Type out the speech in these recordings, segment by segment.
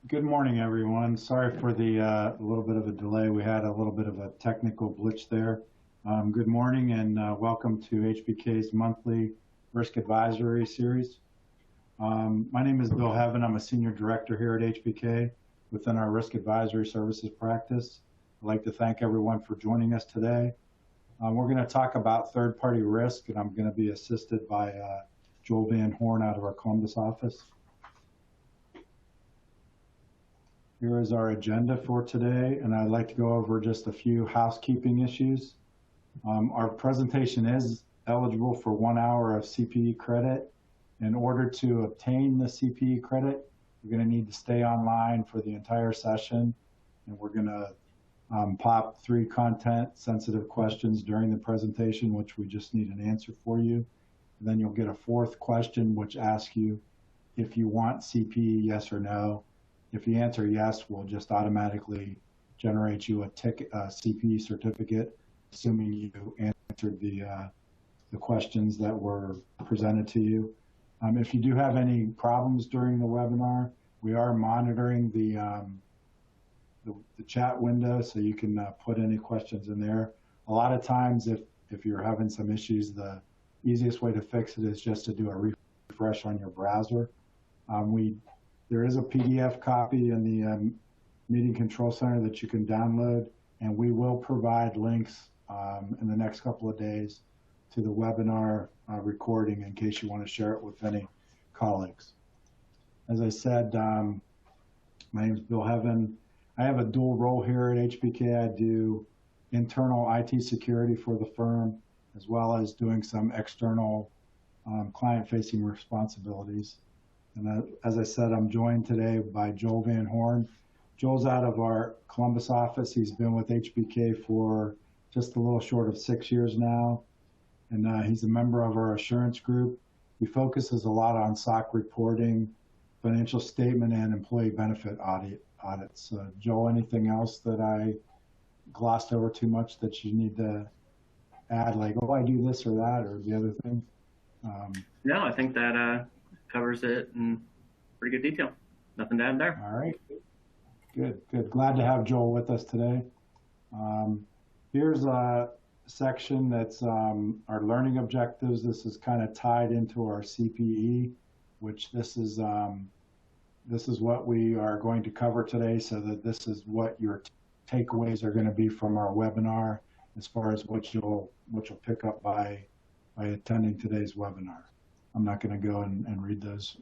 Good morning, everyone. Sorry for the little bit of a delay. We had a little bit of a technical glitch there. Good morning and welcome to HBK's monthly risk advisory series. My name is Bill Heaven. I'm a senior director here at HBK within our risk advisory services practice. I'd like to thank everyone for joining us today. We're going to talk about third-party risk, and I'm going to be assisted by Joel Van Horn out of our Columbus office. Here is our agenda for today, and I'd like to go over just a few housekeeping issues. Our presentation is eligible for 1 hour of CPE credit. In order to obtain the CPE credit, you're going to need to stay online for the entire session, and we're going to pop 3 content-sensitive questions during the presentation, which we just need an answer for you. And then you'll get a 4th question, which asks you if you want CPE, yes or no. If you answer yes, we'll just automatically generate you a CPE certificate, assuming you answered the questions that were presented to you. If you do have any problems during the webinar, we are monitoring the chat window, so you can put any questions in there. A lot of times, if you're having some issues, the easiest way to fix it is just to do a refresh on your browser. There is a PDF copy in the Meeting Control Center that you can download, and we will provide links in the next couple of days to the webinar recording in case you want to share it with any colleagues. As I said, my name is Bill Heaven. I have a dual role here at HBK. I do internal IT security for the firm, as well as doing some external client-facing responsibilities. And as I said, I'm joined today by Joel Van Horn. Joel's out of our Columbus office. He's been with HBK for just a little short of 6 years now. And he's a member of our assurance group. He focuses a lot on SOC reporting, financial statement, and employee benefit audits. Joel, anything else that I glossed over too much that you need to add, like, oh, I do this or that, or the other thing? No, I think that covers it in pretty good detail. Nothing to add there. All right. Good. Glad to have Joel with us today. Here's a section that's our learning objectives. This is kind of tied into our CPE, which this is what we are going to cover today, so that this is what your takeaways are going to be from our webinar as far as what you'll pick up by attending today's webinar. I'm not going to go and read those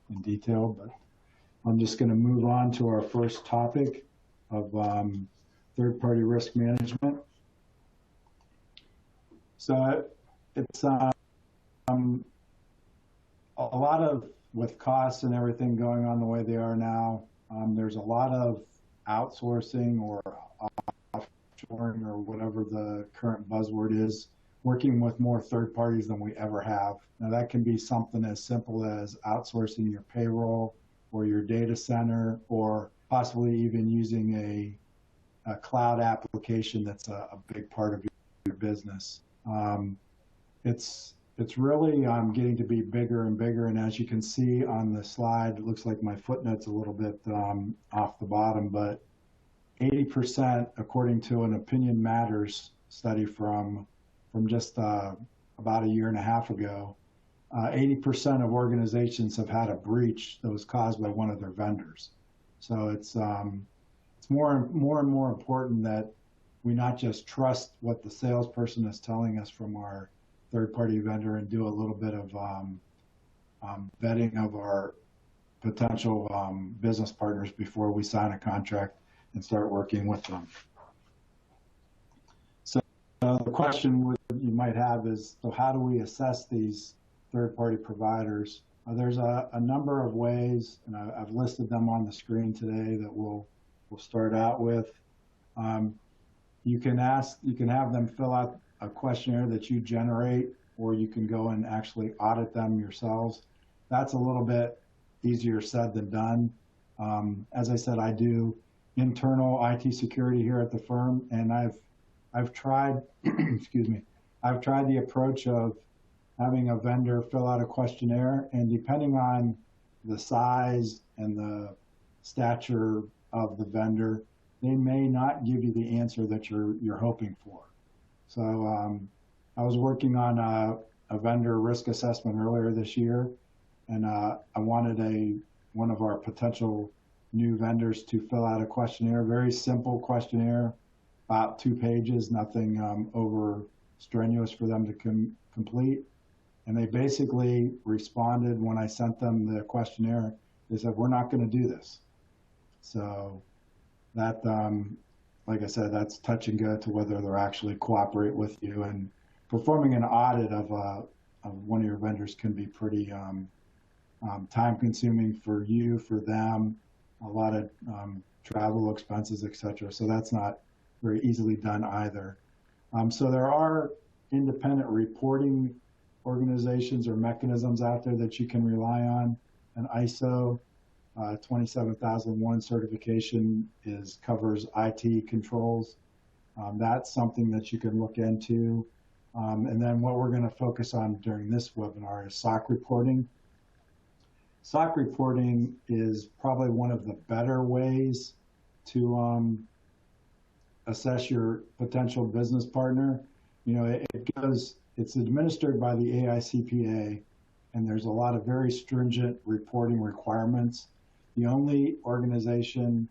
in detail, but I'm just going to move on to our first topic of third-party risk management. So it's a lot of, with costs and everything going on the way they are now, there's a lot of outsourcing or offshoring or whatever the current buzzword is, working with more third parties than we ever have. Now that can be something as simple as outsourcing your payroll or your data center, or possibly even using a cloud application that's a big part of your business. It's really getting to be bigger and bigger, and as you can see on the slide, it looks like my footnote's a little bit off the bottom, but 80%, according to an Opinion Matters study from just about a year and a half ago, 80% of organizations have had a breach that was caused by one of their vendors. So it's more and more important that we not just trust what the salesperson is telling us from our third-party vendor and do a little bit of vetting of our potential business partners before we sign a contract and start working with them. So the question you might have is, so how do we assess these third-party providers? There's a number of ways, and I've listed them on the screen today that we'll start out with. You can have them fill out a questionnaire that you generate, or you can go and actually audit them yourselves. That's a little bit easier said than done. As I said, I do internal IT security here at the firm, and I've tried, excuse me, I've tried the approach of having a vendor fill out a questionnaire, and depending on the size and the stature of the vendor, they may not give you the answer that you're hoping for. So I was working on a vendor risk assessment earlier this year, and I wanted one of our potential new vendors to fill out a questionnaire, very simple questionnaire, about 2 pages, nothing over strenuous for them to complete. And they basically responded when I sent them the questionnaire. They said, we're not going to do this. So that, like I said, that's touch and go to whether they'll actually cooperate with you. And performing an audit of one of your vendors can be pretty time consuming for you, for them, a lot of travel expenses, et cetera. So that's not very easily done either. So there are independent reporting organizations or mechanisms out there that you can rely on. An ISO 27001 certification covers IT controls. That's something that you can look into. And then what we're going to focus on during this webinar is SOC reporting. SOC reporting is probably one of the better ways to assess your potential business partner. You know, it's administered by the AICPA, and there's a lot of very stringent reporting requirements. The only organization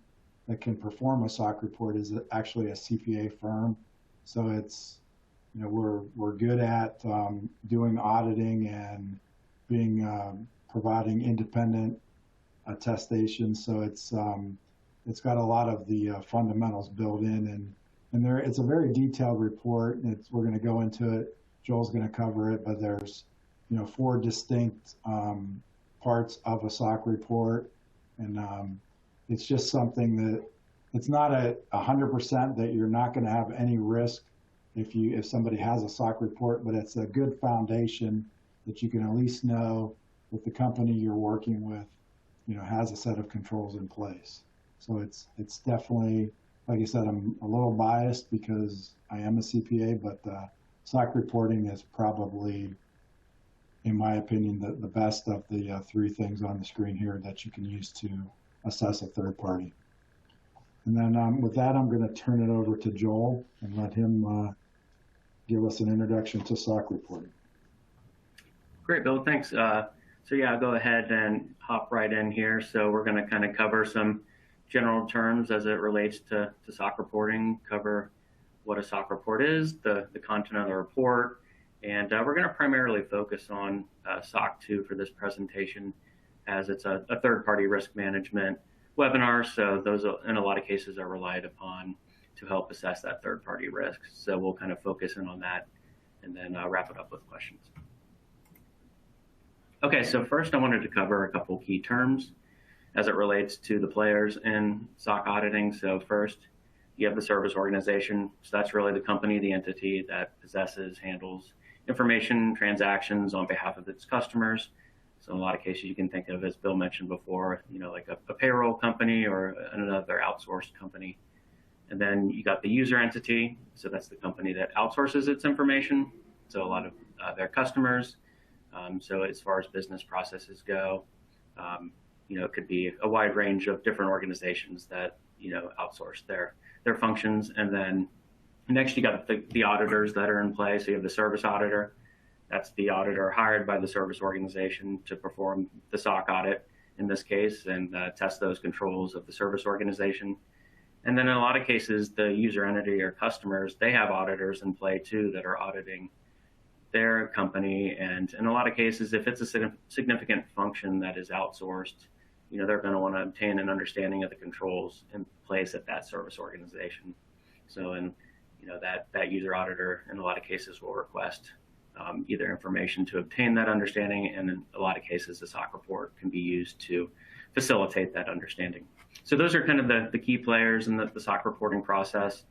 that can perform a SOC report is actually a CPA firm. So it's, you know, we're good at doing auditing and providing independent attestation. So it's got a lot of the fundamentals built in, and it's a very detailed report. We're going to go into it. Joel's going to cover it, but there's, you know, 4 distinct parts of a SOC report, and it's just something that it's not 100% that you're not going to have any risk if somebody has a SOC report, but it's a good foundation that you can at least know that the company you're working with, you know, has a set of controls in place. So it's definitely, like I said, I'm a little biased because I am a CPA, but SOC reporting is probably, in my opinion, the best of the 3 things on the screen here that you can use to assess a third party. And then with that, I'm going to turn it over to Joel and let him give us an introduction to SOC reporting. Great, Bill, thanks. So yeah, I'll go ahead and hop right in here. So we're going to kind of cover some general terms as it relates to SOC reporting, cover what a SOC report is, the content of the report, and we're going to primarily focus on SOC 2 for this presentation, as it's a third-party risk management webinar. So those, in a lot of cases, are relied upon to help assess that third-party risk. So we'll kind of focus in on that and then wrap it up with questions. Okay, so first I wanted to cover a couple key terms as it relates to the players in SOC auditing. So first, you have the service organization. So that's really the company, the entity that possesses, handles information, transactions on behalf of its customers. So in a lot of cases you can think of, as Bill mentioned before, you know, like a payroll company or another outsourced company. And then you got the user entity. So that's the company that outsources its information. So a lot of their customers. So as far as business processes go, you know, it could be a wide range of different organizations that, you know, outsource their functions. And then next you got the auditors that are in play. So you have the service auditor. That's the auditor hired by the service organization to perform the SOC audit in this case and test those controls of the service organization. And then in a lot of cases, the user entity or customers, they have auditors in play too that are auditing their company. And in a lot of cases, if it's a significant function that is outsourced, you know, they're going to want to obtain an understanding of the controls in place at that service organization. So, and you know, that user auditor in a lot of cases will request either information to obtain that understanding, and in a lot of cases, the SOC report can be used to facilitate that understanding. So those are kind of the key players in the SOC reporting process.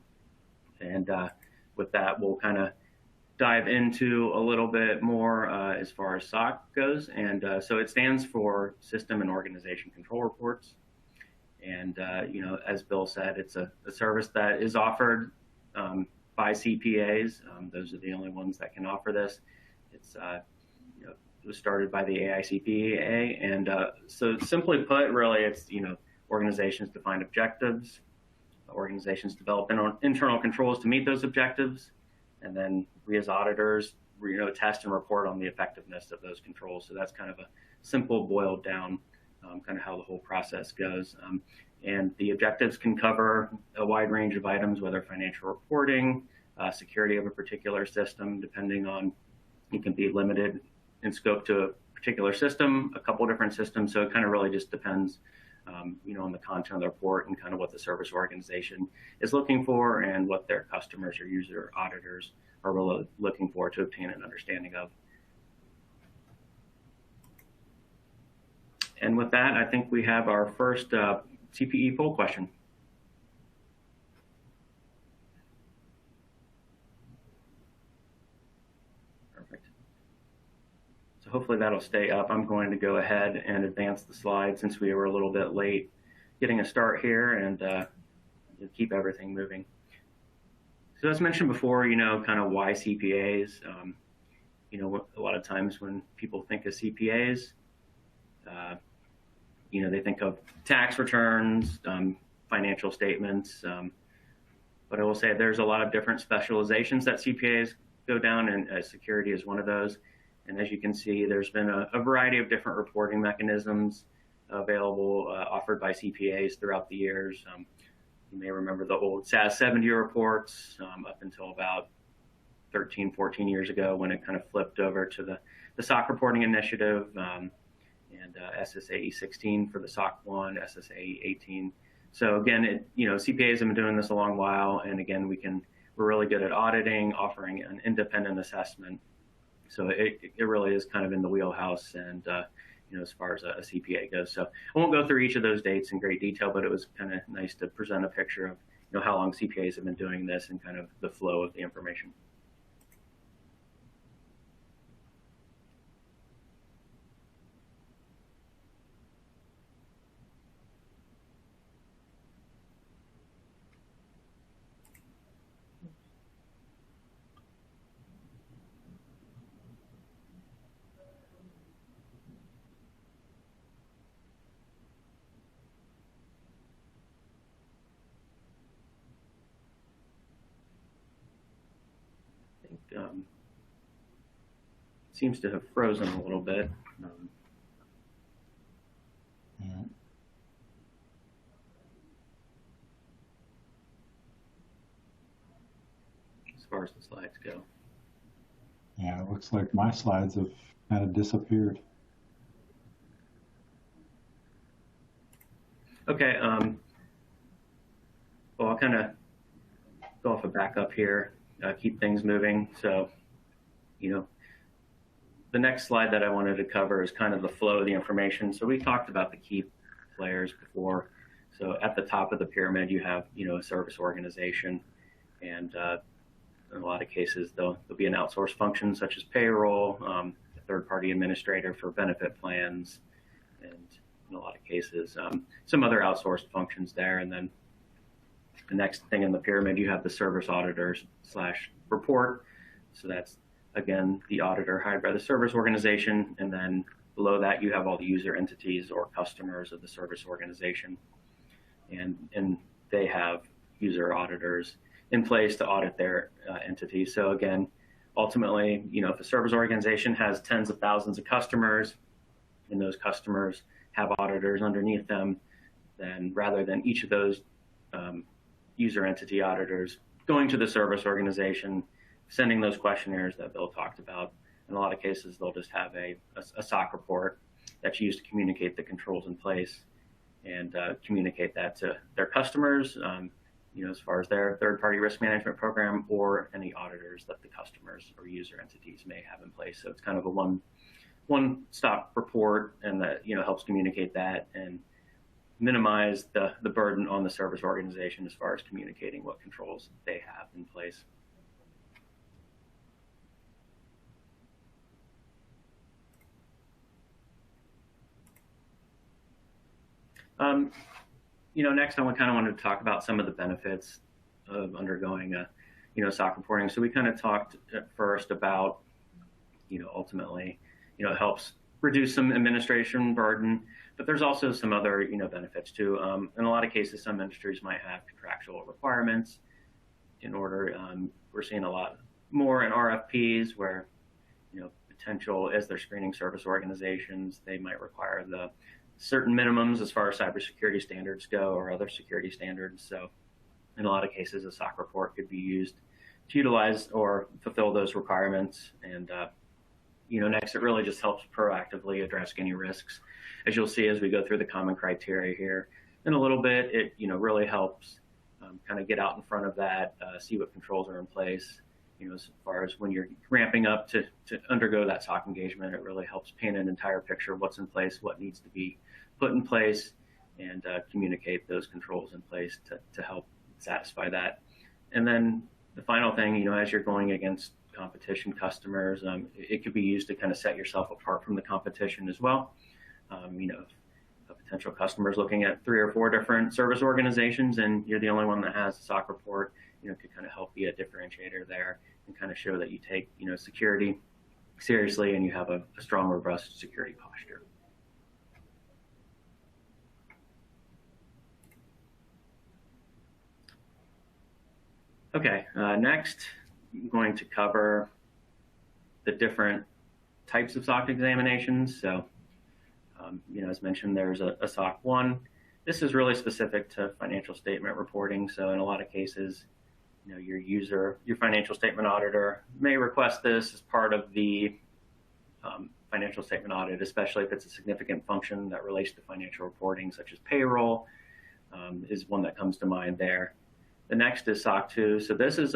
And with that, we'll kind of dive into a little bit more as far as SOC goes. And so it stands for System and Organization Control Reports. And, you know, as Bill said, it's a service that is offered by CPAs. Those are the only ones that can offer this. It's, you know, it was started by the AICPA. And so simply put, really, it's, you know, organizations define objectives. Organizations develop internal controls to meet those objectives. And then we as auditors, test and report on the effectiveness of those controls. So that's kind of a simple boiled down kind of how the whole process goes. And the objectives can cover a wide range of items, whether financial reporting, security of a particular system, depending on, it can be limited in scope to a particular system, a couple different systems. So it kind of really just depends, on the content of the report and kind of what the service organization is looking for and what their customers or user auditors are really looking for to obtain an understanding of. And with that, I think we have our first CPE poll question. Perfect. So hopefully that'll stay up. I'm going to go ahead and advance the slide since we were a little bit late getting a start here, and keep everything moving. So as mentioned before, kind of why CPAs. A lot of times when people think of CPAs, they think of tax returns, financial statements, but I will say there's a lot of different specializations that CPAs go down, and security is one of those. And as you can see, there's been a variety of different reporting mechanisms available, offered by CPAs throughout the years. You may remember the old SAS 70 reports up until about 13, 14 years ago when it kind of flipped over to the SOC reporting initiative, and SSAE 16 for the SOC 1, SSAE 18. So again, CPAs have been doing this a long while, and again, we're really good at auditing, offering an independent assessment. So it really is kind of in the wheelhouse, and as far as a CPA goes. So I won't go through each of those dates in great detail, but it was kind of nice to present a picture of how long CPAs have been doing this and kind of the flow of the information. Seems to have frozen a little bit. As far as the slides go. Yeah, it looks like my slides have kind of disappeared. Okay, well, I'll kind of go off a backup here, keep things moving. So, the next slide that I wanted to cover is kind of the flow of the information. So we talked about the key players before. So at the top of the pyramid, you have, a service organization, and in a lot of cases, there'll be an outsourced function such as payroll, a third-party administrator for benefit plans, and in a lot of cases, some other outsourced functions there. And then the next thing in the pyramid, you have the service auditors / report. So that's, again, the auditor hired by the service organization. And then below that, you have all the user entities or customers of the service organization. And they have user auditors in place to audit their entities. So again, ultimately, if a service organization has tens of thousands of customers and those customers have auditors underneath them, then rather than each of those user entity auditors going to the service organization, sending those questionnaires that Bill talked about, in a lot of cases, they'll just have a SOC report that's used to communicate the controls in place and communicate that to their customers, as far as their third-party risk management program or any auditors that the customers or user entities may have in place. So it's kind of a one-stop report, and that helps communicate that and minimize the burden on the service organization as far as communicating what controls they have in place. Next I kind of wanted to talk about some of the benefits of undergoing SOC reporting. So we kind of talked at first about, ultimately, it helps reduce some administration burden, but there's also some other benefits too. In a lot of cases, some industries might have contractual requirements in order. We're seeing a lot more in RFPs where potential, as they're screening service organizations, they might require the certain minimums as far as cybersecurity standards go or other security standards. So in a lot of cases, a SOC report could be used to utilize or fulfill those requirements. And next, it really just helps proactively address any risks. As you'll see as we go through the common criteria here in a little bit, it really helps kind of get out in front of that, see what controls are in place. As far as when you're ramping up to undergo that SOC engagement, it really helps paint an entire picture of what's in place, what needs to be put in place, and communicate those controls in place to help satisfy that. And then the final thing, as you're going against competition customers, it could be used to kind of set yourself apart from the competition as well. A potential customer is looking at 3 or 4 different service organizations and you're the only one that has a SOC report, could kind of help be a differentiator there and kind of show that you take, security seriously and you have a strong, robust security posture. Okay, next, I'm going to cover the different types of SOC examinations. So, as mentioned, there's a SOC 1. This is really specific to financial statement reporting. So in a lot of cases, your financial statement auditor may request this as part of the financial statement audit, especially if it's a significant function that relates to financial reporting, such as payroll, is one that comes to mind there. The next is SOC 2. So this is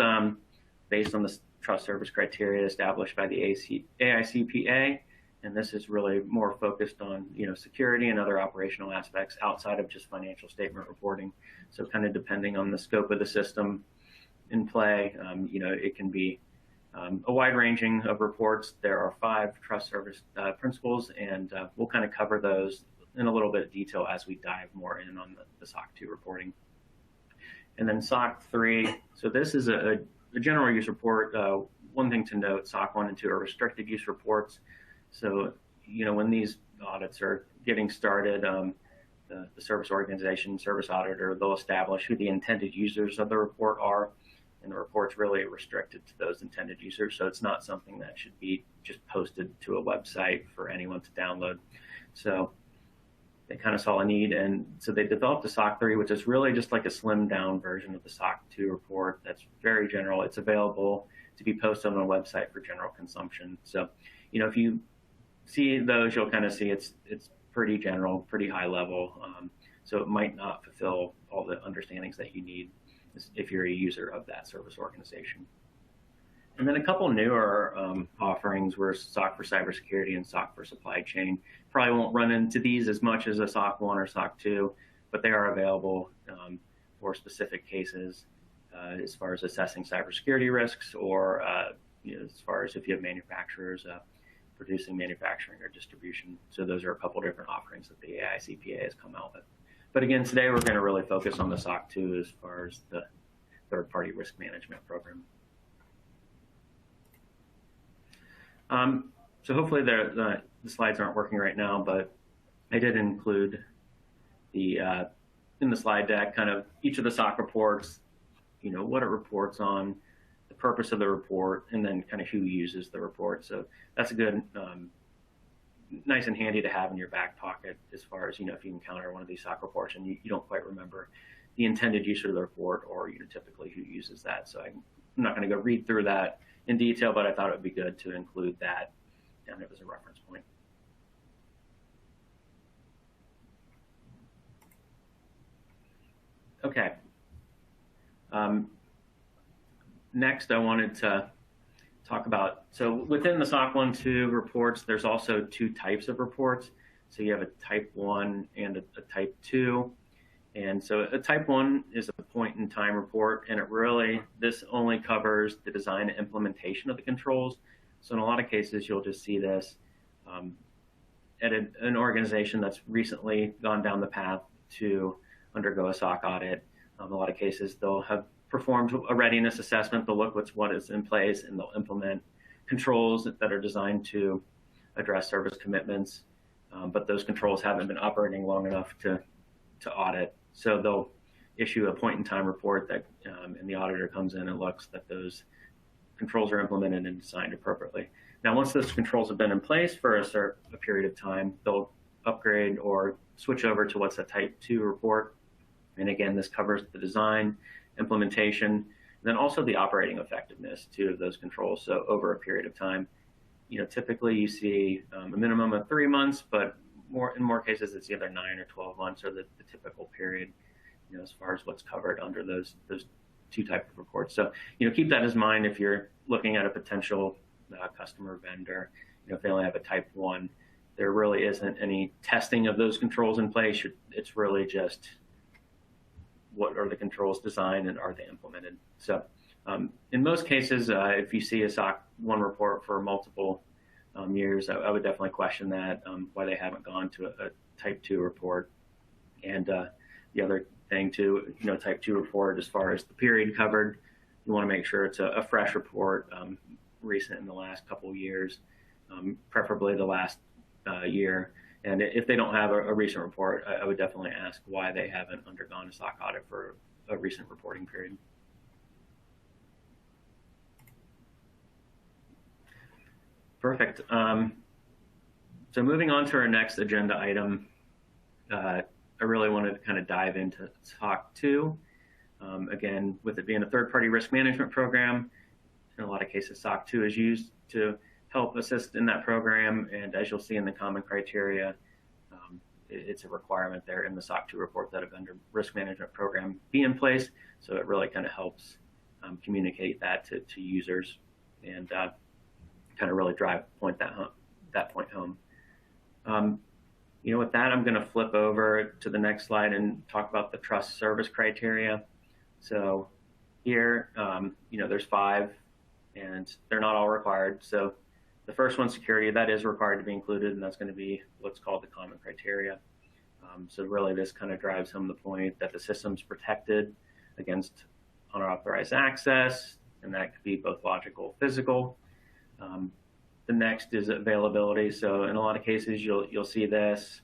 based on the trust service criteria established by the AICPA, and this is really more focused on security and other operational aspects outside of just financial statement reporting. So kind of depending on the scope of the system in play, it can be a wide ranging of reports. There are 5 trust service principles, and we'll kind of cover those in a little bit of detail as we dive more in on the SOC 2 reporting. And then SOC 3, so this is a general use report. One thing to note, SOC 1 and 2 are restricted use reports. So, when these audits are getting started, the service organization, service auditor, they'll establish who the intended users of the report are, and the report's really restricted to those intended users. So it's not something that should be just posted to a website for anyone to download. So they kind of saw a need, and so they developed a SOC 3, which is really just like a slimmed down version of the SOC 2 report that's very general. It's available to be posted on a website for general consumption. So, if you see those, you'll kind of see it's pretty general, pretty high level. So it might not fulfill all the understandings that you need if you're a user of that service organization. And then a couple newer offerings were SOC for cybersecurity and SOC for supply chain. Probably won't run into these as much as a SOC 1 or SOC 2, but they are available for specific cases as far as assessing cybersecurity risks, or as far as if you have manufacturers producing manufacturing or distribution. So those are a couple different offerings that the AICPA has come out with. But again, today we're going to really focus on the SOC 2 as far as the third-party risk management program. So hopefully the slides aren't working right now, but I did include in the slide deck kind of each of the SOC reports, what it reports on, the purpose of the report, and then kind of who uses the report. So that's a good, nice and handy to have in your back pocket as far as, if you encounter one of these SOC reports and you don't quite remember the intended user of the report, or typically who uses that. So I'm not going to go read through that in detail, but I thought it would be good to include that down as a reference point. Okay. Next, I wanted to talk about, so within the SOC 1, 2 reports, there's also 2 types of reports. So you have a type 1 and a type 2. And so a type 1 is a point in time report, and this only covers the design and implementation of the controls. So in a lot of cases, you'll just see this at an organization that's recently gone down the path to undergo a SOC audit. A lot of cases, they'll have performed a readiness assessment. They'll look at what is in place, and they'll implement controls that are designed to address service commitments, but those controls haven't been operating long enough to audit. So they'll issue a point-in-time report that, and the auditor comes in and looks that those controls are implemented and designed appropriately. Now, once those controls have been in place for a period of time, they'll upgrade or switch over to what's a Type 2 report. And again, this covers the design, implementation, and then also the operating effectiveness too of those controls. So over a period of time, typically you see a minimum of 3 months, but in more cases it's either 9 or 12 months or the typical period, as far as what's covered under those two types of reports. So keep that in mind if you're looking at a potential customer vendor. If they only have a Type 1, there really isn't any testing of those controls in place. It's really just what are the controls designed and are they implemented. So in most cases, if you see a SOC 1 report for multiple years, I would definitely question that, why they haven't gone to a Type 2 report. And the other thing too, Type 2 report, as far as the period covered, you want to make sure it's a fresh report, recent in the last couple of years, preferably the last year. And if they don't have a recent report, I would definitely ask why they haven't undergone a SOC audit for a recent reporting period. Perfect. So moving on to our next agenda item, I really wanted to kind of dive into SOC 2. Again, with it being a third-party risk management program, in a lot of cases, SOC 2 is used to help assist in that program. And as you'll see in the common criteria, it's a requirement there in the SOC 2 report that a vendor risk management program be in place. So it really kind of helps communicate that to users and kind of really point that point home. With that, I'm going to flip over to the next slide and talk about the trust service criteria. So here, there's 5, and they're not all required. So the first one, security, that is required to be included, and that's going to be what's called the common criteria. So really, this kind of drives home the point that the system's protected against unauthorized access, and that could be both logical, physical. The next is availability. So in a lot of cases, you'll see this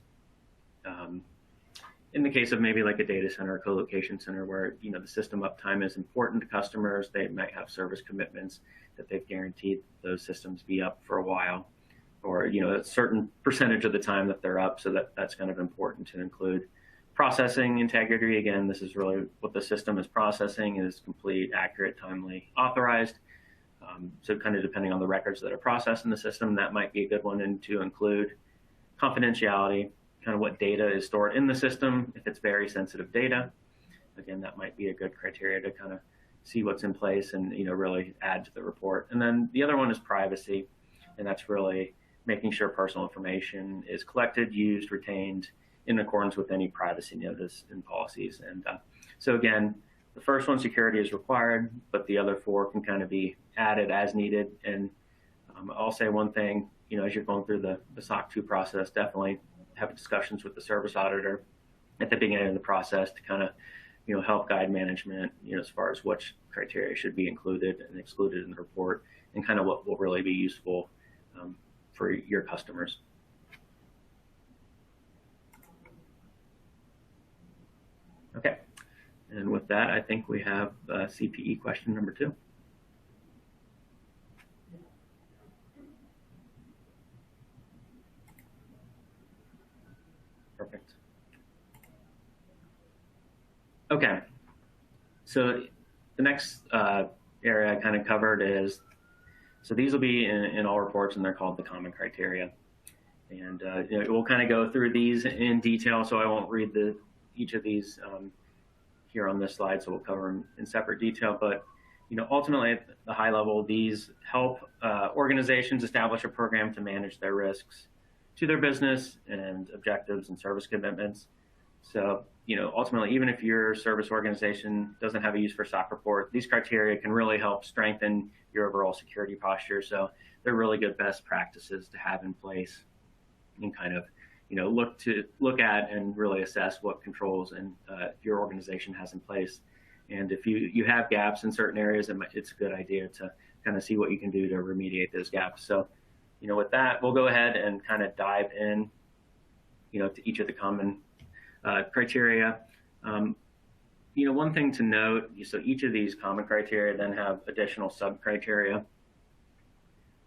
in the case of maybe like a data center or co-location center where, the system uptime is important to customers. They might have service commitments that they've guaranteed those systems be up for a while, or, a certain percentage of the time that they're up. So that's kind of important to include. Processing integrity, again, this is really what the system is processing is complete, accurate, timely, authorized. So kind of depending on the records that are processed in the system, that might be a good one to include. Confidentiality, kind of what data is stored in the system. If it's very sensitive data, again, that might be a good criteria to kind of see what's in place and, really add to the report. And then the other one is privacy, and that's really making sure personal information is collected, used, retained in accordance with any privacy notice and policies. And so again, the first one, security, is required, but the other 4 can kind of be added as needed. And I'll say one thing, as you're going through the SOC 2 process, definitely have discussions with the service auditor at the beginning of the process to kind of, help guide management, as far as which criteria should be included and excluded in the report and kind of what will really be useful for your customers. Okay. And with that, I think we have CPE question number 2. Perfect. Okay. So the next area I kind of covered is, so these will be in all reports, and they're called the common criteria. And we'll kind of go through these in detail, so I won't read each of these here on this slide, so we'll cover them in separate detail. But ultimately, at the high level, these help organizations establish a program to manage their risks to their business and objectives and service commitments. So ultimately, even if your service organization doesn't have a use for SOC report, these criteria can really help strengthen your overall security posture. So they're really good best practices to have in place and kind of look at and really assess what controls and your organization has in place. And if you have gaps in certain areas, it's a good idea to kind of see what you can do to remediate those gaps. So, with that, we'll go ahead and kind of dive in, to each of the common criteria. One thing to note, so each of these common criteria then have additional sub-criteria,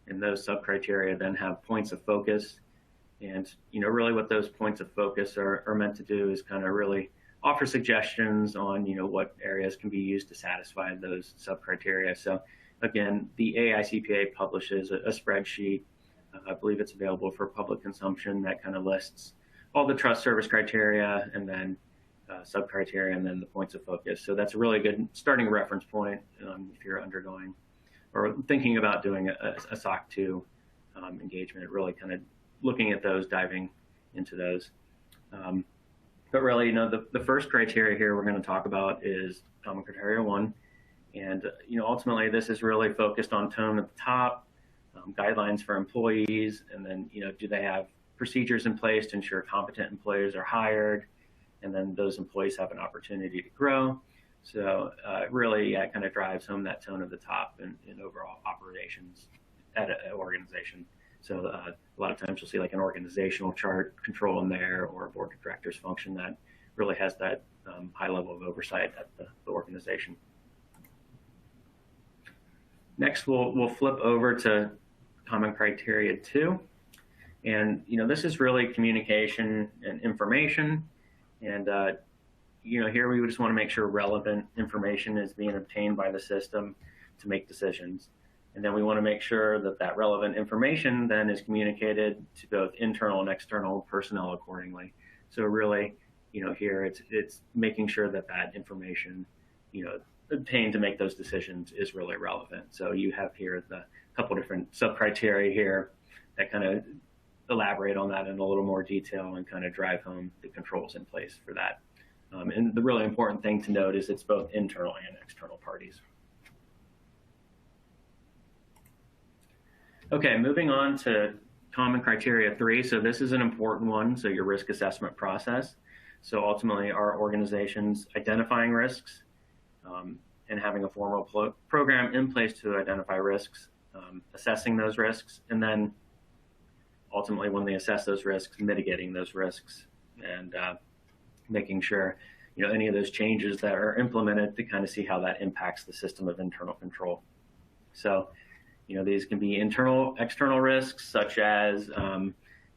and those sub-criteria then have points of focus. And, really what those points of focus are meant to do is kind of really offer suggestions on, what areas can be used to satisfy those sub-criteria. So again, the AICPA publishes a spreadsheet. I believe it's available for public consumption that kind of lists all the trust service criteria and then sub-criteria and then the points of focus. So that's a really good starting reference point if you're undergoing or thinking about doing a SOC 2 engagement, really kind of looking at those, diving into those. But really, the first criteria here we're going to talk about is common criteria 1. And, ultimately, this is really focused on tone at the top, guidelines for employees, and then, do they have procedures in place to ensure competent employees are hired, and then those employees have an opportunity to grow. So really, it kind of drives home that tone at the top in overall operations at an organization. So a lot of times you'll see like an organizational chart control in there or a board of directors function that really has that high level of oversight at the organization. Next, we'll flip over to common criteria 2. And, this is really communication and information. And, here we just want to make sure relevant information is being obtained by the system to make decisions. And then we want to make sure that that relevant information then is communicated to both internal and external personnel accordingly. So really, here it's making sure that that information, obtained to make those decisions is really relevant. So you have here the couple different sub-criteria here that kind of elaborate on that in a little more detail and kind of drive home the controls in place for that. And the really important thing to note is it's both internal and external parties. Okay, moving on to common criteria 3. So this is an important one. So your risk assessment process. So ultimately our organization's identifying risks and having a formal program in place to identify risks, assessing those risks, and then ultimately when they assess those risks, mitigating those risks and making sure, any of those changes that are implemented to kind of see how that impacts the system of internal control. So, these can be internal, external risks, such as,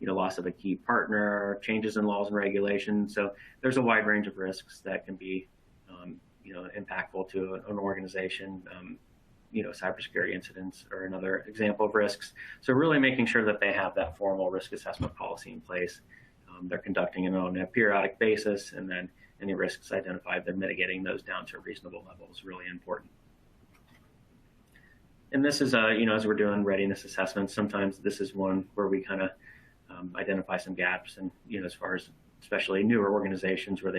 loss of a key partner, changes in laws and regulations. So there's a wide range of risks that can be, impactful to an organization. Cybersecurity incidents are another example of risks. So really making sure that they have that formal risk assessment policy in place. They're conducting it on a periodic basis, and then any risks identified, they're mitigating those down to a reasonable level is really important. And this is, as we're doing readiness assessments, sometimes this is one where we kind of identify some gaps. And, as far as especially newer organizations where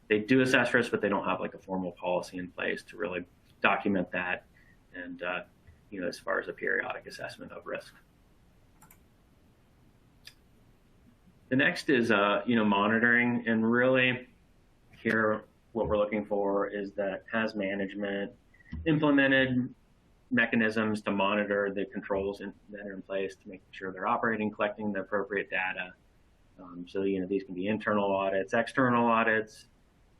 they do assess risk, but they don't have like a formal policy in place to really document that. And, as far as a periodic assessment of risk. The next is, monitoring. And really here, what we're looking for is that has management implemented mechanisms to monitor the controls that are in place to make sure they're operating, collecting the appropriate data. So, these can be internal audits, external audits,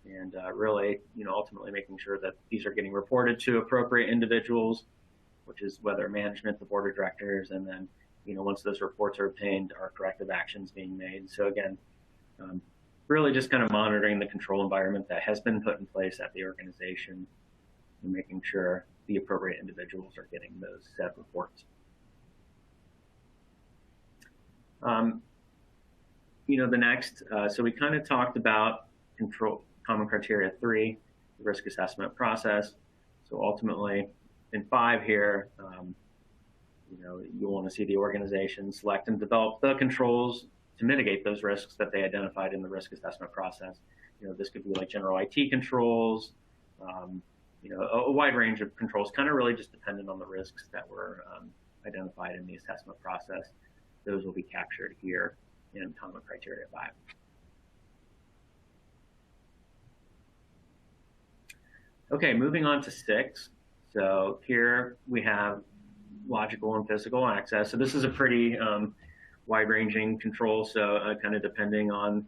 and really, ultimately making sure that these are getting reported to appropriate individuals, which is whether management, the board of directors, and then, once those reports are obtained, are corrective actions being made. So again, really just kind of monitoring the control environment that has been put in place at the organization and making sure the appropriate individuals are getting those set reports. The next, so we kind of talked about common criteria 3, the risk assessment process. So ultimately, in 5 here, you'll want to see the organization select and develop the controls to mitigate those risks that they identified in the risk assessment process. This could be like general IT controls, a wide range of controls, kind of really just dependent on the risks that were identified in the assessment process. Those will be captured here in common criteria 5. Okay, moving on to 6. So here we have, logical and physical access. So this is a pretty wide-ranging control. So kind of depending on,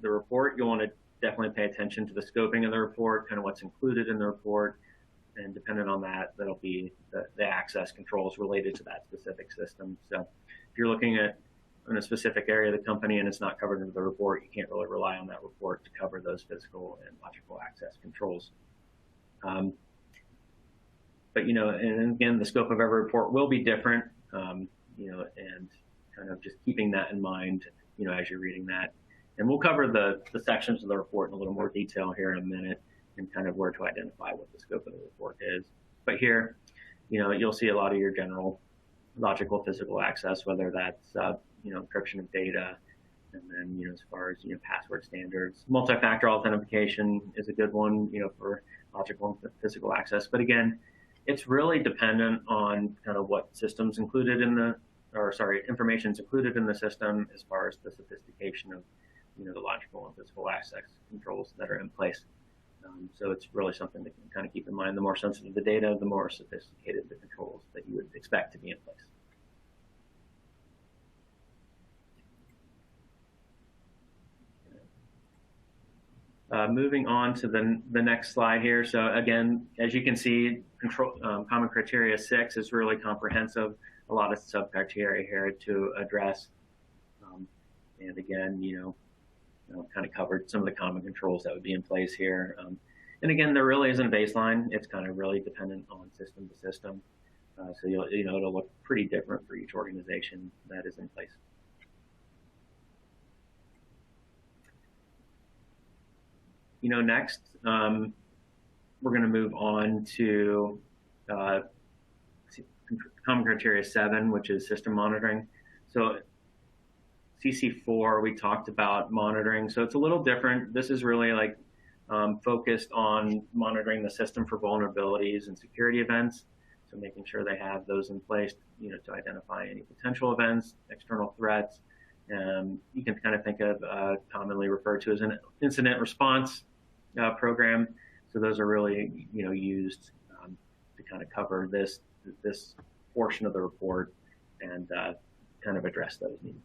the report, you'll want to definitely pay attention to the scoping of the report, kind of what's included in the report. And depending on that, that'll be the access controls related to that specific system. So if you're looking at in a specific area of the company and it's not covered in the report, you can't really rely on that report to cover those physical and logical access controls. But, and again, the scope of every report will be different, and kind of just keeping that in mind, as you're reading that. And we'll cover the sections of the report in a little more detail here in a minute and kind of where to identify what the scope of the report is. But here, you'll see a lot of your general logical physical access, whether that's, encryption of data, and then, as far as, password standards. Multi-factor authentication is a good one, for logical and physical access. But again, it's really dependent on kind of what systems included in information is included in the system as far as the sophistication of, the logical and physical access controls that are in place. So it's really something to kind of keep in mind. The more sensitive the data, the more sophisticated the controls that you would expect to be in place. Moving on to the next slide here. So again, as you can see, Common Criteria 6 is really comprehensive. A lot of sub-criteria here to address. And again, kind of covered some of the common controls that would be in place here. And again, there really isn't a baseline. It's kind of really dependent on system to system. So it'll look pretty different for each organization that is in place. Next, we're going to move on to Common Criteria 7, which is system monitoring. So CC4, we talked about monitoring. So it's a little different. This is really like focused on monitoring the system for vulnerabilities and security events. So making sure they have those in place, to identify any potential events, external threats. You can kind of think of commonly referred to as an incident response program. So those are really, used to kind of cover this portion of the report and kind of address those needs.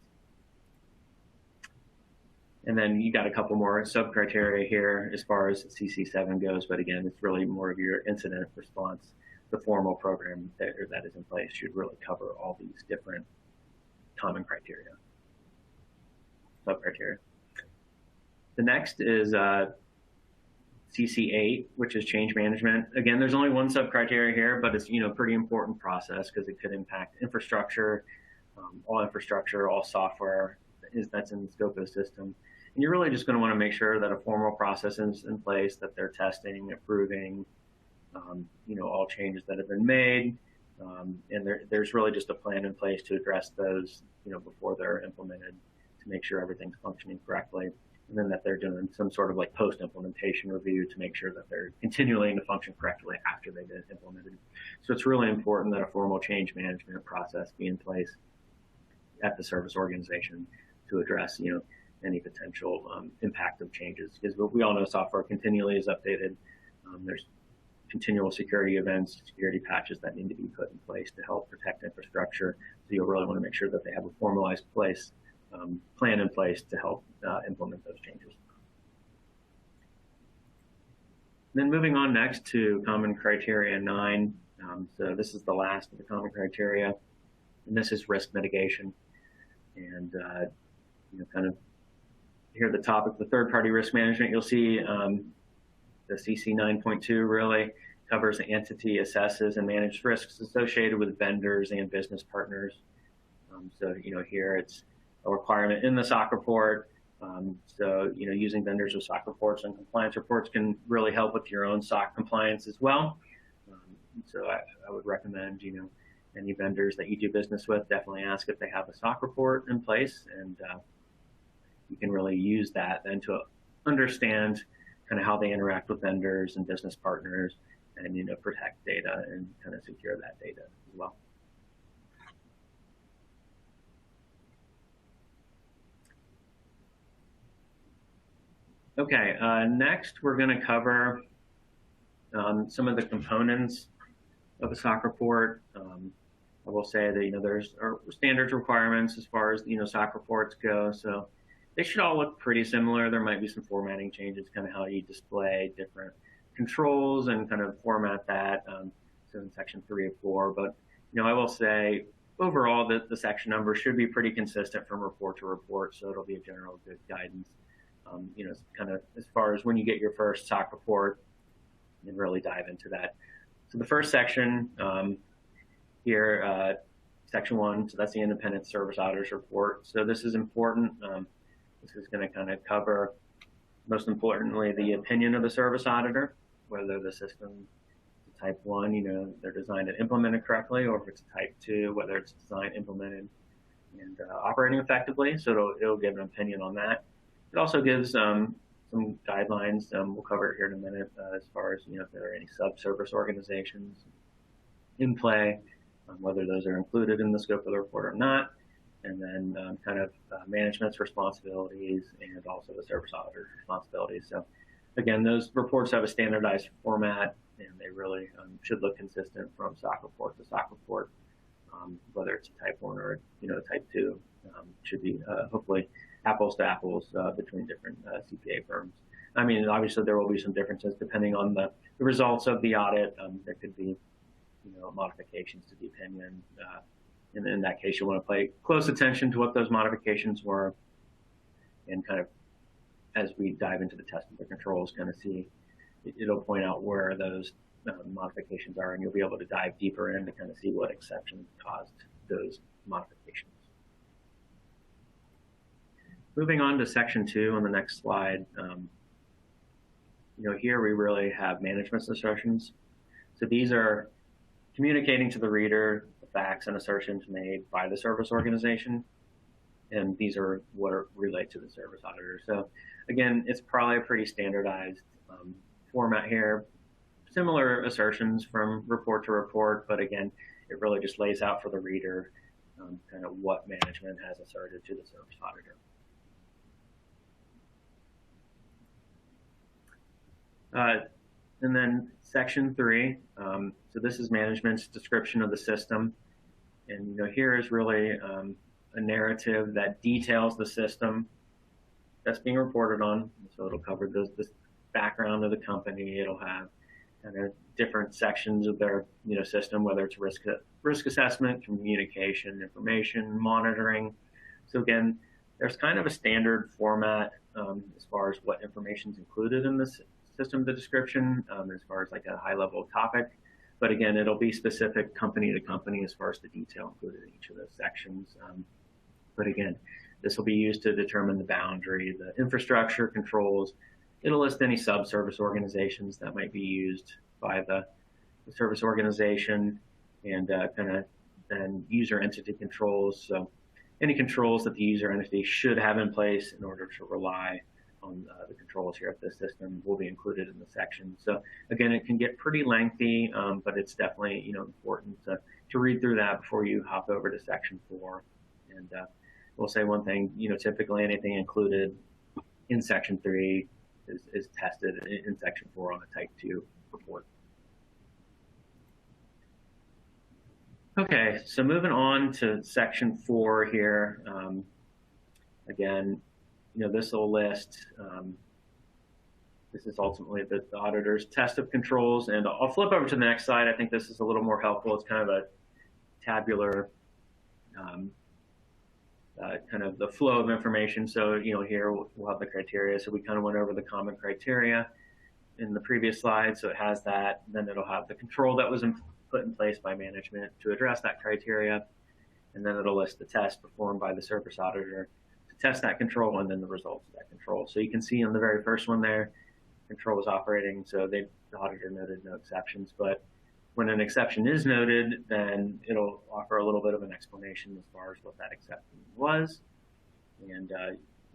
And then you got a couple more sub-criteria here as far as CC7 goes, but again, it's really more of your incident response. The formal program that is in place should really cover all these different common criteria, sub-criteria. The next is CC8, which is change management. Again, there's only one sub-criteria here, but it's, pretty important process because it could impact infrastructure, all software that's in the scope of the system. And you're really just going to want to make sure that a formal process is in place, that they're testing, approving, all changes that have been made. And there's really just a plan in place to address those, before they're implemented to make sure everything's functioning correctly. And then that they're doing some sort of like post-implementation review to make sure that they're continuing to function correctly after they've been implemented. So it's really important that a formal change management process be in place at the service organization to address, any potential impact of changes. Because we all know software continually is updated. There's continual security events, security patches that need to be put in place to help protect infrastructure. So you'll really want to make sure that they have a formalized plan in place to help implement those changes. Then moving on next to Common Criteria 9. So this is the last of the common criteria, and this is risk mitigation. And kind of here at the top of the third-party risk management, you'll see the CC 9.2 really covers the entity assesses and manages risks associated with vendors and business partners. So here it's a requirement in the SOC report. So using vendors with SOC reports and compliance reports can really help with your own SOC compliance as well. So I would recommend any vendors that you do business with, definitely ask if they have a SOC report in place, and you can really use that then to understand kind of how they interact with vendors and business partners, and protect data and kind of secure that data as well. Okay, next we're going to cover some of the components of a SOC report. I will say that, there's standards requirements as far as, SOC reports go. So they should all look pretty similar. There might be some formatting changes, kind of how you display different controls and kind of format that. So in section 3 or 4, but, I will say overall the section number should be pretty consistent from report to report. So it'll be a general good guidance. Kind of as far as when you get your first SOC report and really dive into that. So the first section here, section 1, so that's the independent service auditors report. So this is important. This is going to kind of cover, most importantly, the opinion of the service auditor, whether the system is type 1, they're designed and implemented correctly, or if it's type 2, whether it's designed, implemented, and operating effectively. So it'll give an opinion on that. It also gives some guidelines. We'll cover it here in a minute as far as, if there are any sub-service organizations in play, whether those are included in the scope of the report or not, and then kind of management's responsibilities and also the service auditor's responsibilities. So again, those reports have a standardized format, and they really should look consistent from SOC report to SOC report, whether it's a type 1 or type 2. Should be hopefully apples to apples between different CPA firms. I mean, obviously there will be some differences depending on the results of the audit. There could be, modifications to the opinion. And in that case, you want to pay close attention to what those modifications were, and kind of, as we dive into the test of the controls, kind of see, it'll point out where those modifications are, and you'll be able to dive deeper in to kind of see what exceptions caused those modifications. Moving on to section 2 on the next slide, here we really have management's assertions. So these are communicating to the reader the facts and assertions made by the service organization, and these are what relate to the service auditor. So again, it's probably a pretty standardized format here. Similar assertions from report to report, but again, it really just lays out for the reader kind of what management has asserted to the service auditor. And then section 3, so this is management's description of the system. And here is really a narrative that details the system that's being reported on. So it'll cover the background of the company. It'll have kind of different sections of their system, whether it's risk assessment, communication, information, monitoring. So again, there's kind of a standard format as far as what information is included in this system, the description, as far as like a high level topic. But again, it'll be specific company to company as far as the detail included in each of those sections. But again, this will be used to determine the boundary, the infrastructure controls. It'll list any sub-service organizations that might be used by the service organization, and kind of then user entity controls. So any controls that the user entity should have in place in order to rely on the controls here of the system will be included in the section. So again, it can get pretty lengthy, but it's definitely important to read through that before you hop over to section 4. And we'll say one thing, typically anything included in section 3 is tested in section 4 on a type 2 report. Okay, so moving on to section 4 here. Again, this will list, this is ultimately the auditor's test of controls. And I'll flip over to the next slide. I think this is a little more helpful. It's kind of a tabular kind of the flow of information. So, here we'll have the criteria. So we kind of went over the common criteria in the previous slide. So it has that. Then it'll have the control that was put in place by management to address that criteria. And then it'll list the test performed by the service auditor to test that control, and then the results of that control. So you can see on the very first one there, control was operating. So the auditor noted no exceptions. But when an exception is noted, then it'll offer a little bit of an explanation as far as what that exception was. And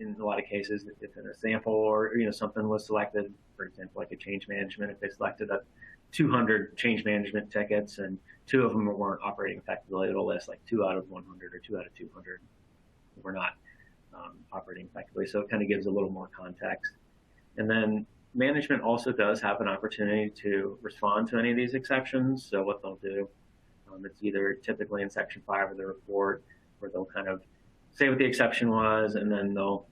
in a lot of cases, if in a sample or something was selected, for example, like a change management, if they selected 200 change management tickets and 2 of them weren't operating effectively, it'll list like 2 out of 100 or 2 out of 200 were not operating effectively. So it kind of gives a little more context. And then management also does have an opportunity to respond to any of these exceptions. So what they'll do It's either typically in section 5 of the report, where they'll kind of say what the exception was, and then they'll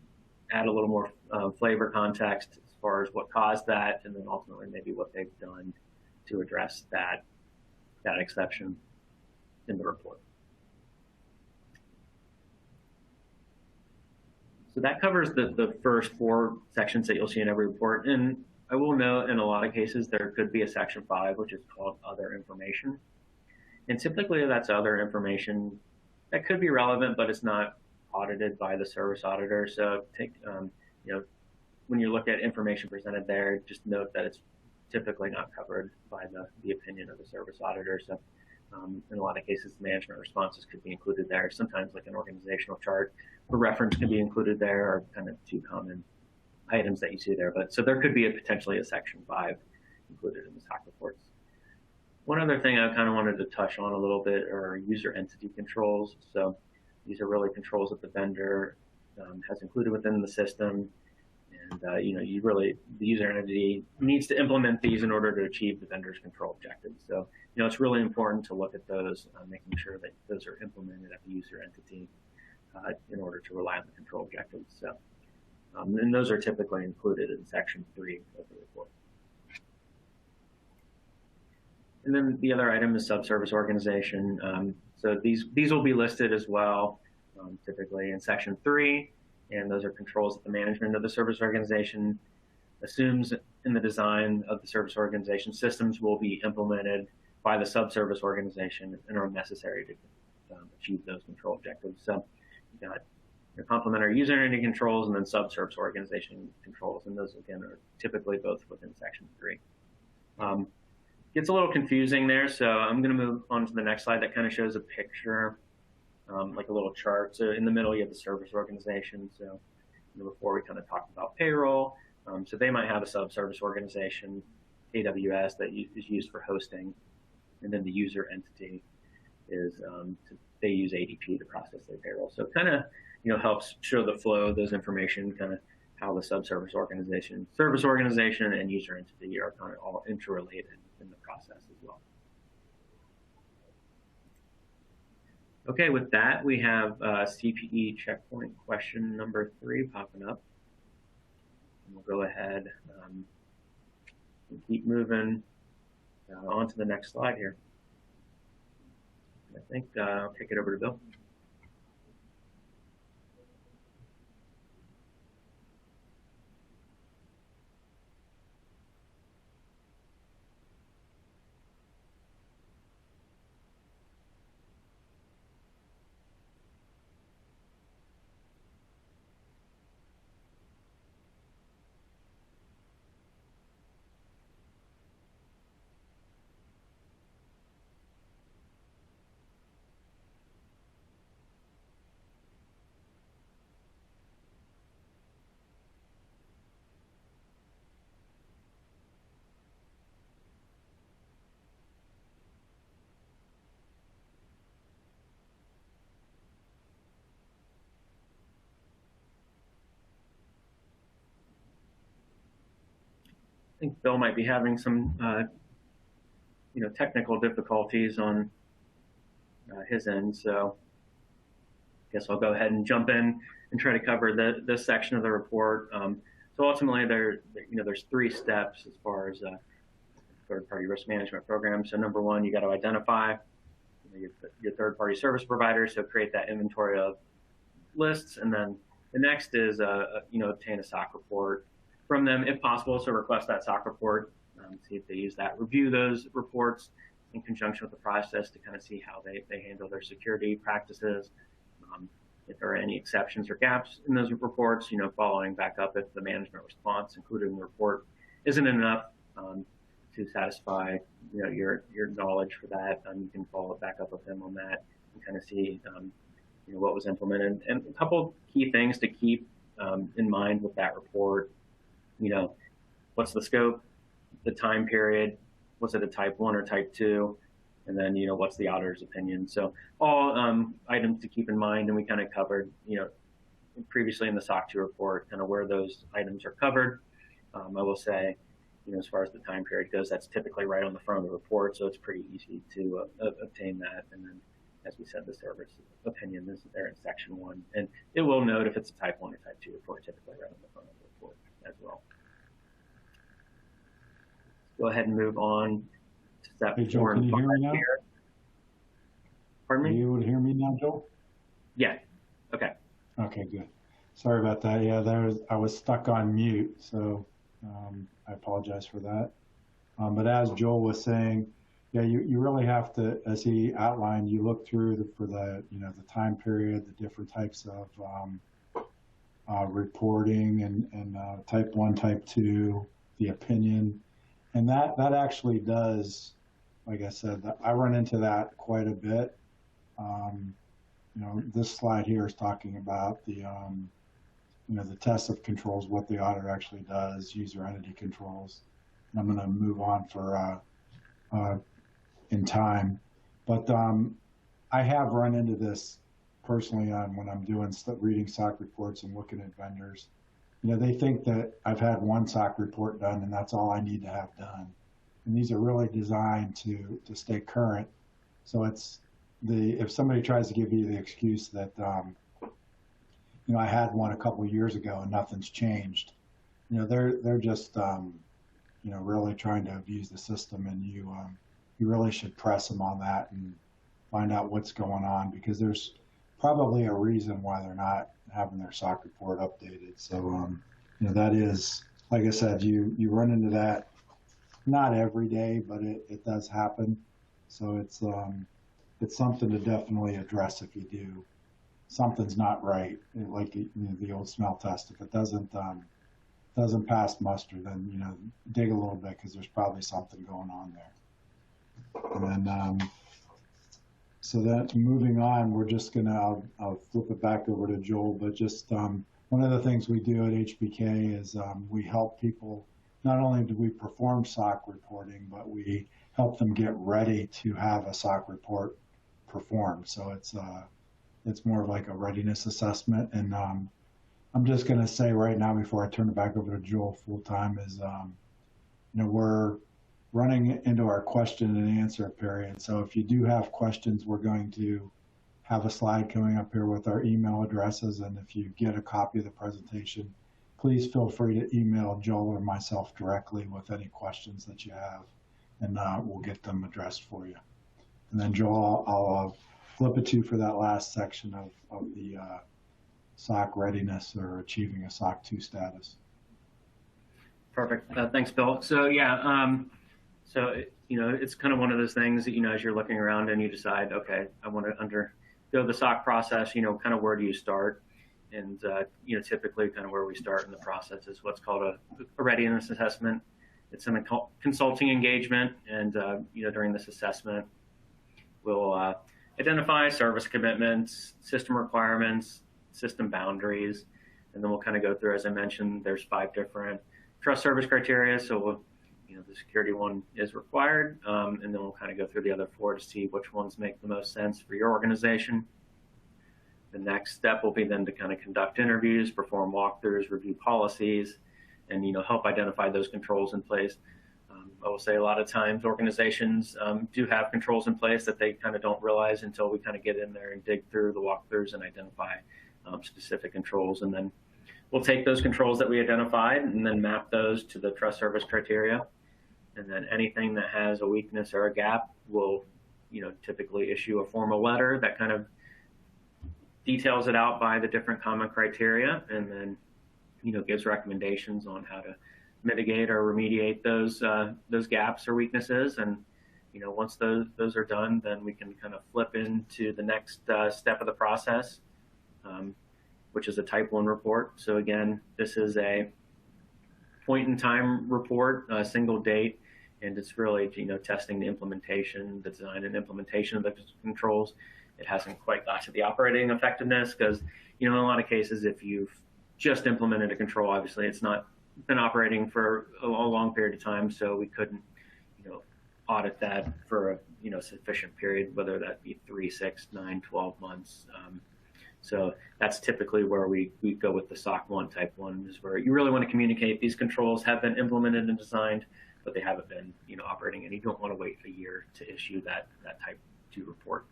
add a little more flavor context as far as what caused that, and then ultimately maybe what they've done to address that exception in the report. So that covers the first 4 sections that you'll see in every report. And I will note, in a lot of cases, there could be a section 5, which is called other information. And typically that's other information that could be relevant, but it's not audited by the service auditor. So take, when you look at information presented there, just note that it's typically not covered by the opinion of the service auditor. So in a lot of cases, management responses could be included there. Sometimes like an organizational chart for reference can be included there, are kind of 2 common items that you see there. But so there could be potentially a section 5 included in the SOC reports. One other thing I kind of wanted to touch on a little bit are user entity controls. So these are really controls that the vendor has included within the system. And the user entity needs to implement these in order to achieve the vendor's control objectives. So it's really important to look at those, making sure that those are implemented at the user entity in order to rely on the control objectives. So, and those are typically included in section 3 of the report. And then the other item is subservice organization. So these will be listed as well, typically in section 3. And those are controls that the management of the service organization assumes in the design of the service organization. Systems will be implemented by the subservice organization and are necessary to achieve those control objectives. So you've got your complementary user entity controls and then subservice organization controls. And those, again, are typically both within section 3. Gets a little confusing there, so I'm going to move on to the next slide that kind of shows a picture, like a little chart. So in the middle, you have the service organization. So before we kind of talked about payroll, so they might have a subservice organization, AWS, that is used for hosting, and then the user entity is they use ADP to process their payroll. So it kind of helps show the flow of those information, kind of how the subservice organization, service organization, and user entity are kind of all interrelated in the process as well. Okay, with that, we have CPE checkpoint question number 3 popping up. And we'll go ahead and keep moving on to the next slide here. I think I'll take it over to Bill. I think Bill might be having some, technical difficulties on his end. So I guess I'll go ahead and jump in and try to cover this section of the report. So ultimately, there's 3 steps as far as third-party risk management program. So number 1, you got to identify your third-party service provider. So create that inventory of lists, and then the next is obtain a SOC report from them if possible. So request that SOC report, see if they use that, review those reports in conjunction with the process to kind of see how they handle their security practices. If there are any exceptions or gaps in those reports, following back up if the management response included in the report isn't enough to satisfy your knowledge for that, you can follow back up with them on that and kind of see what was implemented. And a couple key things to keep in mind with that report. What's the scope, the time period, was it a type 1 or type 2, and then what's the auditor's opinion. So all items to keep in mind, and we kind of covered previously in the SOC 2 report kind of where those items are covered. I will say as far as the time period goes, that's typically right on the front of the report, so it's pretty easy to obtain that. And then, as we said, the service opinion is there in section 1, and it will note if it's a type 1 or type 2 report, typically right on the front of the report as well. Go ahead and move on to step 4 and 5 here. Pardon me? Are you able to hear me now, Joel? Yeah. Okay. Okay, good. Sorry about that. Yeah, I was stuck on mute, so I apologize for that. But as Joel was saying, yeah, you really have to, as he outlined, you look through for the time period, the different types of reporting and type 1, type 2, the opinion, and that actually does, like I said, I run into that quite a bit. This slide here is talking about the the test of controls, what the auditor actually does, user entity controls. And I'm going to move on for in time, but I have run into this personally when I'm doing reading SOC reports and looking at vendors. They think that I've had one SOC report done and that's all I need to have done. And these are really designed to stay current. So if somebody tries to give you the excuse that I had one a couple of years ago and nothing's changed, they're just really trying to abuse the system, and you really should press them on that and find out what's going on, because there's probably a reason why they're not having their SOC report updated. So that is, like I said, you run into that not every day, but it does happen. So it's something to definitely address. If you do, something's not right, like the old smell test. If it doesn't pass muster, then dig a little bit, because there's probably something going on there. And then so that moving on, we're just gonna I'll flip it back over to Joel, but just one of the things we do at HBK is we help people. Not only do we perform SOC reporting, but we help them get ready to have a SOC report performed. So it's more of like a readiness assessment. And I'm just going to say right now, before I turn it back over to Joel full time, is we're running into our question and answer period. So if you do have questions, we're going to have a slide coming up here with our email addresses. And if you get a copy of the presentation, please feel free to email Joel or myself directly with any questions that you have, and we'll get them addressed for you. And then Joel, I'll flip it to you for that last section of the SOC readiness, or achieving a SOC 2 status. Perfect. Thanks, Bill. So yeah, it's kind of one of those things that, as you're looking around and you decide, okay, I want to undergo the SOC process, kind of where do you start? And, typically kind of where we start in the process is what's called a readiness assessment. It's a consulting engagement. And, during this assessment, we'll identify service commitments, system requirements, system boundaries. And then we'll kind of go through, as I mentioned, there's 5 different trust service criteria. So the security one is required. And then we'll kind of go through the other 4 to see which ones make the most sense for your organization. The next step will be then to kind of conduct interviews, perform walkthroughs, review policies, and help identify those controls in place. I will say a lot of times organizations do have controls in place that they kind of don't realize until we kind of get in there and dig through the walkthroughs and identify specific controls. And then we'll take those controls that we identified and then map those to the trust service criteria. And then anything that has a weakness or a gap, we'll typically issue a formal letter that kind of details it out by the different common criteria, and then gives recommendations on how to mitigate or remediate those gaps or weaknesses. And once those are done, then we can kind of flip into the next step of the process, which is a type 1 report. So again, this is a point in time report, a single date, and it's really testing the implementation, the design and implementation of the controls. It hasn't quite got to the operating effectiveness, because in a lot of cases, if you've just implemented a control, obviously it's not been operating for a long period of time, so we couldn't audit that for a sufficient period, whether that be 3, 6, 9, 12 months. So that's typically where we go with the SOC 1 type 1, is where you really want to communicate these controls have been implemented and designed, but they haven't been operating, and you don't want to wait a year to issue that type 2 report.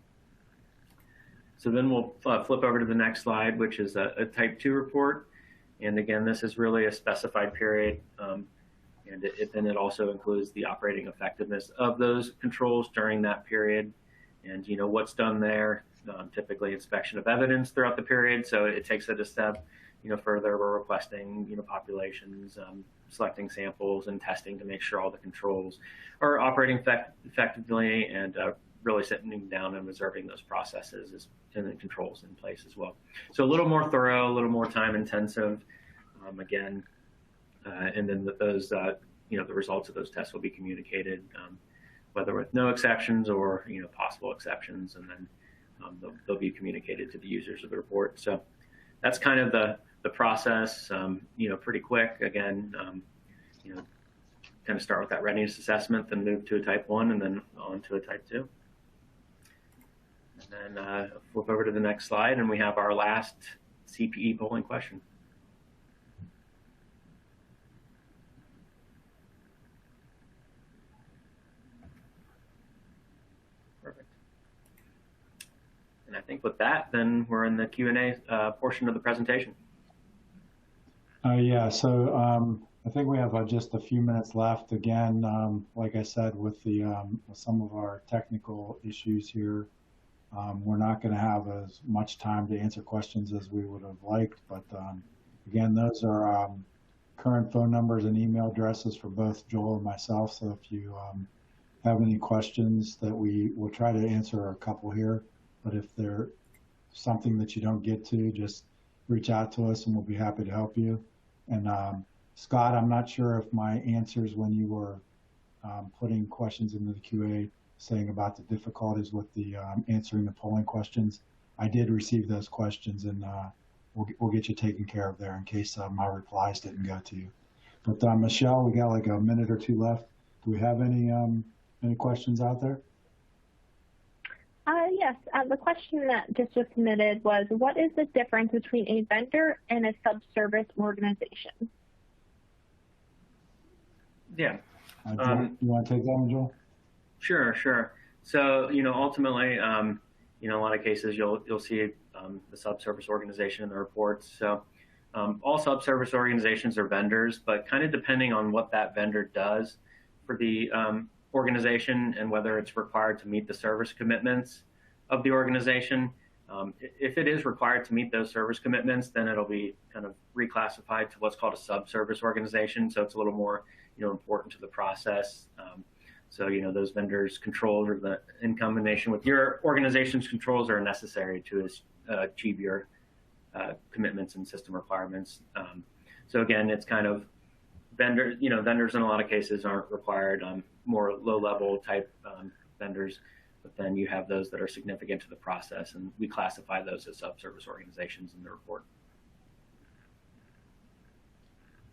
So then we'll flip over to the next slide, which is a type 2 report. And again, this is really a specified period. And then it also includes the operating effectiveness of those controls during that period. And what's done there, typically inspection of evidence throughout the period. So it takes it a step further. We're requesting populations, selecting samples and testing to make sure all the controls are operating effectively, and really sitting down and observing those processes and the controls in place as well. So a little more thorough, a little more time intensive, again, and then those, the results of those tests will be communicated, whether with no exceptions or, possible exceptions, and then they'll be communicated to the users of the report. So that's kind of the process, pretty quick. Again, kind of start with that readiness assessment, then move to a type 1, and then on to a type 2. And then flip over to the next slide, and we have our last CPE polling question. Perfect. And I think with that, then we're in the Q&A portion of the presentation. Yeah, so I think we have just a few minutes left. Again, like I said, with with some of our technical issues here, we're not going to have as much time to answer questions as we would have liked. But again, those are current phone numbers and email addresses for both Joel and myself. So if you have any questions, that we will try to answer a couple here. But if there's something that you don't get to, just reach out to us and we'll be happy to help you. And Scott, I'm not sure if my answers when you were putting questions into the QA, saying about the difficulties with the answering the polling questions, I did receive those questions, and we'll get you taken care of there in case my replies didn't go to you. But Michelle, we got like a minute or two left. Do we have any questions out there? Yes, the question that just was submitted was, what is the difference between a vendor and a subservice organization? Yeah. You want to take that one, Joel? Sure. So, ultimately, in a lot of cases, you'll see the subservice organization in the reports. So all subservice organizations are vendors, but kind of depending on what that vendor does for the organization and whether it's required to meet the service commitments of the organization. If it is required to meet those service commitments, then it'll be kind of reclassified to what's called a subservice organization. So it's a little more, important to the process. So, those vendors' controls, or in combination with your organization's controls, are necessary to achieve your commitments and system requirements. So again, it's kind of vendors in a lot of cases aren't required, more low-level type vendors, but then you have those that are significant to the process, and we classify those as subservice organizations in the report.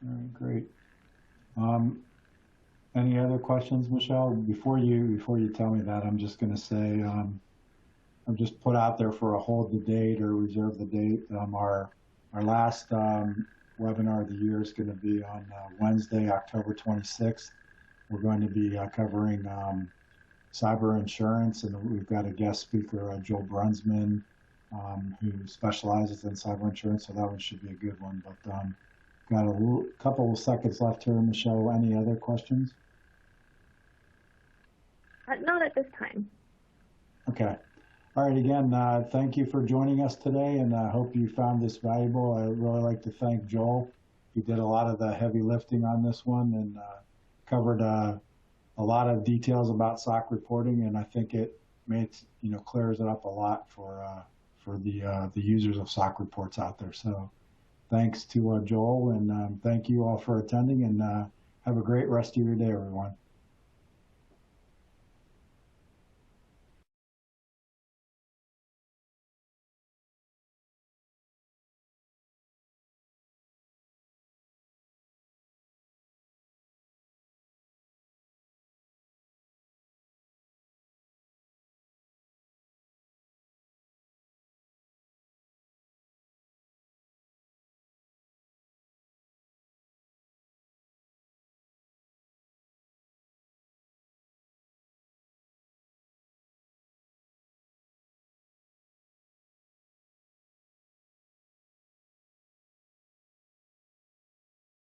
All right, great. Any other questions, Michelle? Before you tell me that, I'm just going to say I've just put out there for a hold the date or reserve the date. Our last webinar of the year is going to be on Wednesday, October 26th. We're going to be covering cyber insurance, and we've got a guest speaker, Joel Brunsman, who specializes in cyber insurance, so that one should be a good one. But got a couple of seconds left here, Michelle. Any other questions? Not at this time. Okay. All right, again, thank you for joining us today, and I hope you found this valuable. I'd really like to thank Joel. He did a lot of the heavy lifting on this one and covered a lot of details about SOC reporting, and I think it clears it up a lot for the users of SOC reports out there. So thanks to Joel, and thank you all for attending, and have a great rest of your day, everyone.